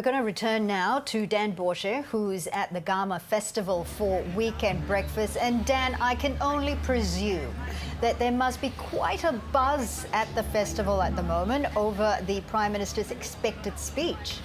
We're going to return now to Dan Bourchier, who's at the Garma Festival for weekend breakfast. And Dan, I can only presume that there must be quite a buzz at the festival at the moment over the Prime Minister's expected speech.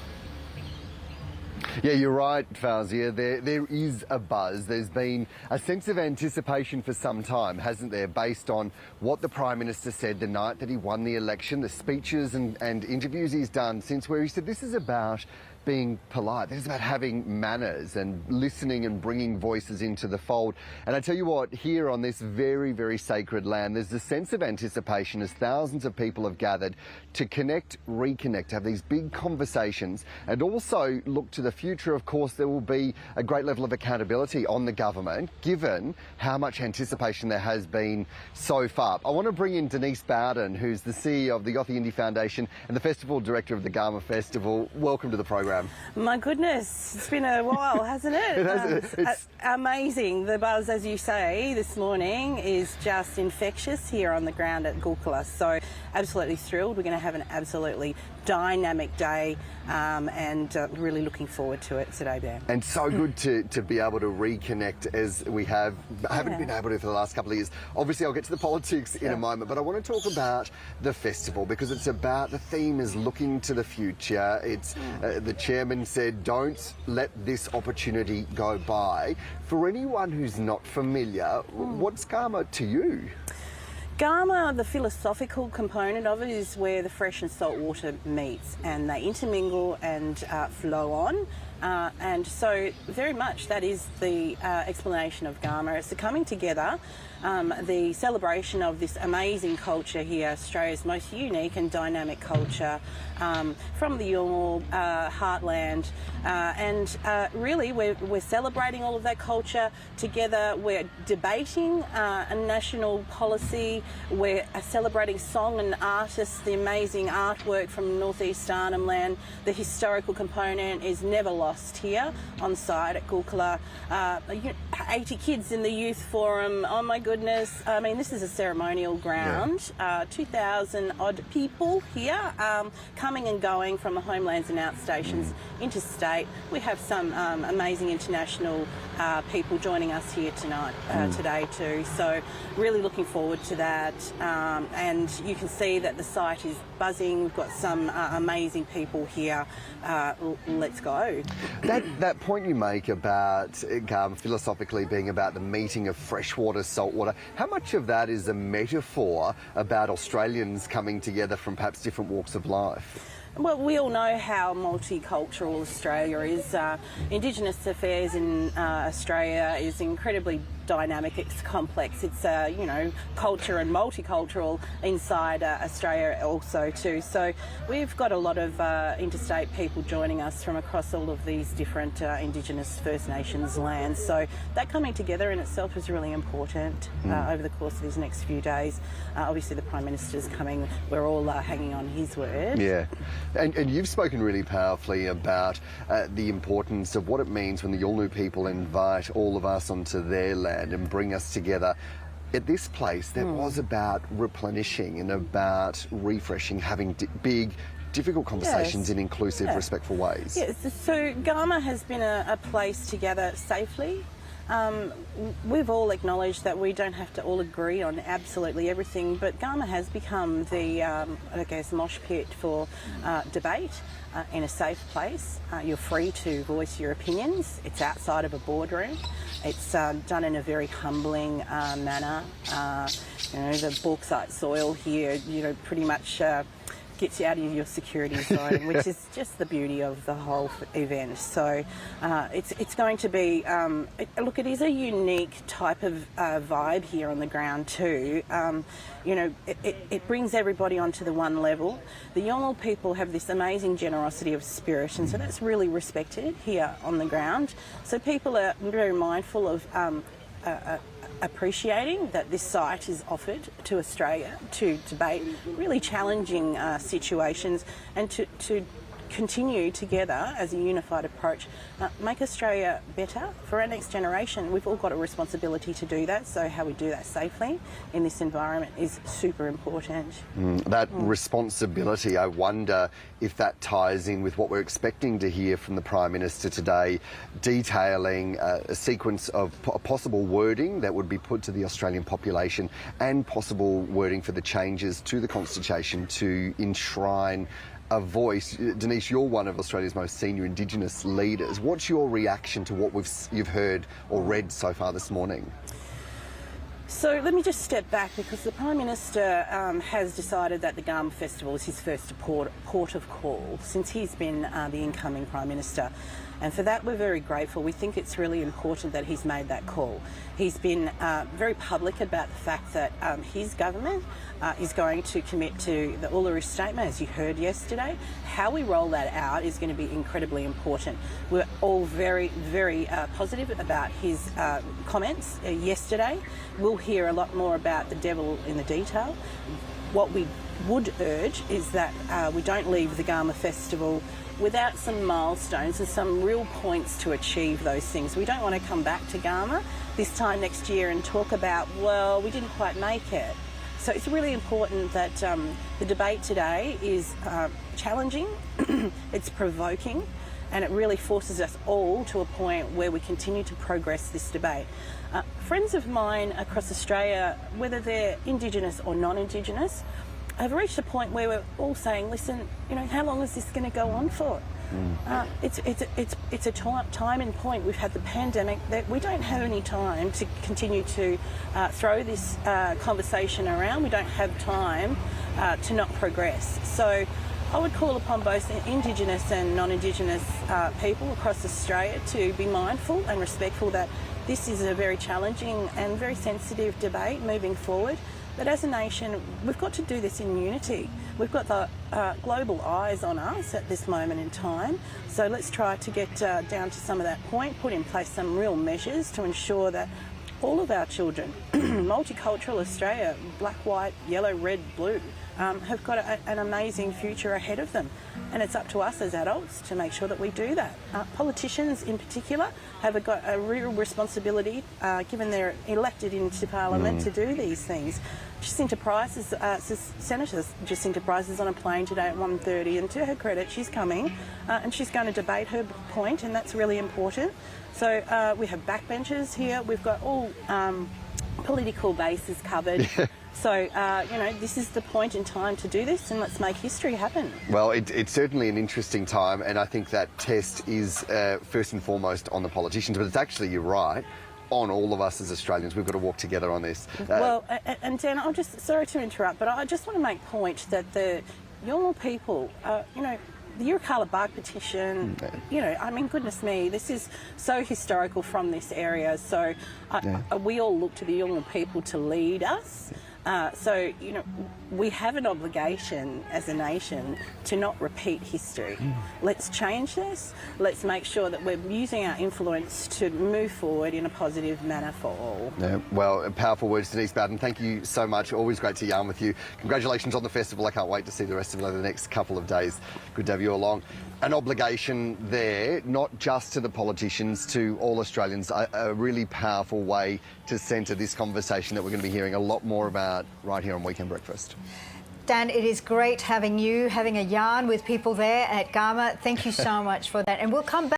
Yeah, you're right, Fauzia. There is a buzz. There's been a sense of anticipation for some time, hasn't there, based on what the Prime Minister said the night that he won the election, the speeches and interviews he's done since, where he said this is about being polite. This is about having manners and listening and bringing voices into the fold. And I tell you what, here on this very, very sacred land, there's a sense of anticipation as thousands of people have gathered to connect, reconnect, have these big conversations and also look to the future. Of course, there will be a great level of accountability on the government, given how much anticipation there has been so far. I want to bring in Denise Bowden, who's the CEO of the Yothu Yindi Foundation and the Festival Director of the Garma Festival. Welcome to the program. My goodness, it's been a while, hasn't it? It has. It's amazing. The buzz, as you say, this morning is just infectious here on the ground at Gulkula. So absolutely thrilled. We're going to have an absolutely dynamic day and really looking forward to it today, Ben. And so good to be able to reconnect as we have. I haven't been able to for the last couple of years. Obviously, I'll get to the politics in a moment, but I want to talk about the festival because it's about, the theme is looking to the future. It's the chairman said, don't let this opportunity go by. For anyone who's not familiar, what's Garma to you? Garma, the philosophical component of it is where the fresh and salt water meets and they intermingle and flow on. And so very much that is the explanation of Garma. It's the coming together, the celebration of this amazing culture here, Australia's most unique and dynamic culture from the Yolngu heartland. And really we're celebrating all of that culture together. We're debating a national policy. We're celebrating song and artists, the amazing artwork from northeast Arnhem Land. The historical component is never lost here on site at Gulkula. 80 kids in the youth forum. Oh my goodness. I mean, this is a ceremonial ground. 2,000 odd people here coming and going from the homelands and outstations interstate. We have some amazing international people joining us here tonight, today too. So really looking forward to that. And you can see that the site is buzzing. We've got some amazing people here. Let's go. That point you make about Garma philosophically being about the meeting of freshwater, saltwater, how much of that is a metaphor about Australians coming together from perhaps different walks of life? Well, we all know how multicultural Australia is. Indigenous affairs in Australia is incredibly dynamic, it's complex, it's you know, culture and multicultural inside Australia also too. So we've got a lot of interstate people joining us from across all of these different Indigenous First Nations lands. So that coming together in itself is really important over the course of these next few days. Obviously the Prime Minister's coming, we're all hanging on his word. Yeah, and you've spoken really powerfully about the importance of what it means when the Yolngu people invite all of us onto their land and bring us together. At this place, that was about replenishing and about refreshing, having big, difficult conversations in inclusive, respectful ways. Yes, so Garma has been a place to gather safely. We've all acknowledged that we don't have to all agree on absolutely everything, but Garma has become the, I guess, mosh pit for debate in a safe place. You're free to voice your opinions. It's outside of a boardroom. It's done in a very humbling manner. You know, the bauxite soil here, you know, pretty much gets you out of your security zone, which is just the beauty of the whole event. So it's going to be, look, it is a unique type of vibe here on the ground too. You know, it brings everybody onto the one level. The Yolngu people have this amazing generosity of spirit, and so that's really respected here on the ground. So people are very mindful of appreciating that this site is offered to Australia to debate really challenging situations and to continue together as a unified approach, make Australia better for our next generation. We've all got a responsibility to do that, so how we do that safely in this environment is super important. That responsibility, I wonder if that ties in with what we're expecting to hear from the Prime Minister today, detailing a sequence of possible wording that would be put to the Australian population and possible wording for the changes to the Constitution to enshrine a voice. Denise, you're one of Australia's most senior Indigenous leaders. What's your reaction to what you've heard or read so far this morning? So let me just step back, because the Prime Minister has decided that the Garma Festival is his first port of call since he's been the incoming Prime Minister. And for that we're very grateful. We think it's really important that he's made that call. He's been very public about the fact that his government is going to commit to the Uluru Statement, as you heard yesterday. How we roll that out is going to be incredibly important. We're all very, very positive about his comments yesterday. We'll hear a lot more about the devil in the detail. What we would urge is that we don't leave the Garma Festival without some milestones and some real points to achieve those things. We don't want to come back to Garma this time next year and talk about, well, we didn't quite make it. So it's really important that the debate today is challenging, it's provoking, and it really forces us all to a point where we continue to progress this debate. Friends of mine across Australia, whether they're Indigenous or non-Indigenous, have reached a point where we're all saying, listen, you know, how long is this going to go on for? It's a time and point. We've had the pandemic, that we don't have any time to continue to throw this conversation around. We don't have time to not progress. So I would call upon both Indigenous and non-Indigenous people across Australia to be mindful and respectful that this is a very challenging and very sensitive debate moving forward. But as a nation, we've got to do this in unity. We've got the global eyes on us at this moment in time. So let's try to get down to some of that point, put in place some real measures to ensure that all of our children, multicultural Australia, black, white, yellow, red, blue, have got an amazing future ahead of them. And it's up to us as adults to make sure that we do that. Politicians in particular have got a real responsibility, given they're elected into Parliament, to do these things. Jacinta Price is, Senator Jacinta Price is on a plane today at 1:30, and to her credit, she's coming and she's going to debate her point, and that's really important. So we have backbenchers here. We've got all political bases covered. So, you know, this is the point in time to do this, and let's make history happen. Well, it's certainly an interesting time, and I think that test is first and foremost on the politicians, but it's actually, you're right, on all of us as Australians. We've got to walk together on this. Well, and Dan, I'm just, sorry to interrupt, but I just want to make point that the Yolngu people, you know, the Yirrkala Bark petition, you know, I mean, goodness me, this is so historical from this area. So we all look to the Yolngu people to lead us. So, you know, we have an obligation as a nation to not repeat history. Let's change this. Let's make sure that we're using our influence to move forward in a positive manner for all. Yeah, well, powerful words, Denise Bowden. Thank you so much. Always great to yarn with you. Congratulations on the festival. I can't wait to see the rest of it over the next couple of days. Good to have you along. An obligation there, not just to the politicians, to all Australians, a really powerful way to centre this conversation that we're going to be hearing a lot more about right here on Weekend Breakfast. Dan, it is great having you, having a yarn with people there at Garma. Thank you so much for that. And we'll come back.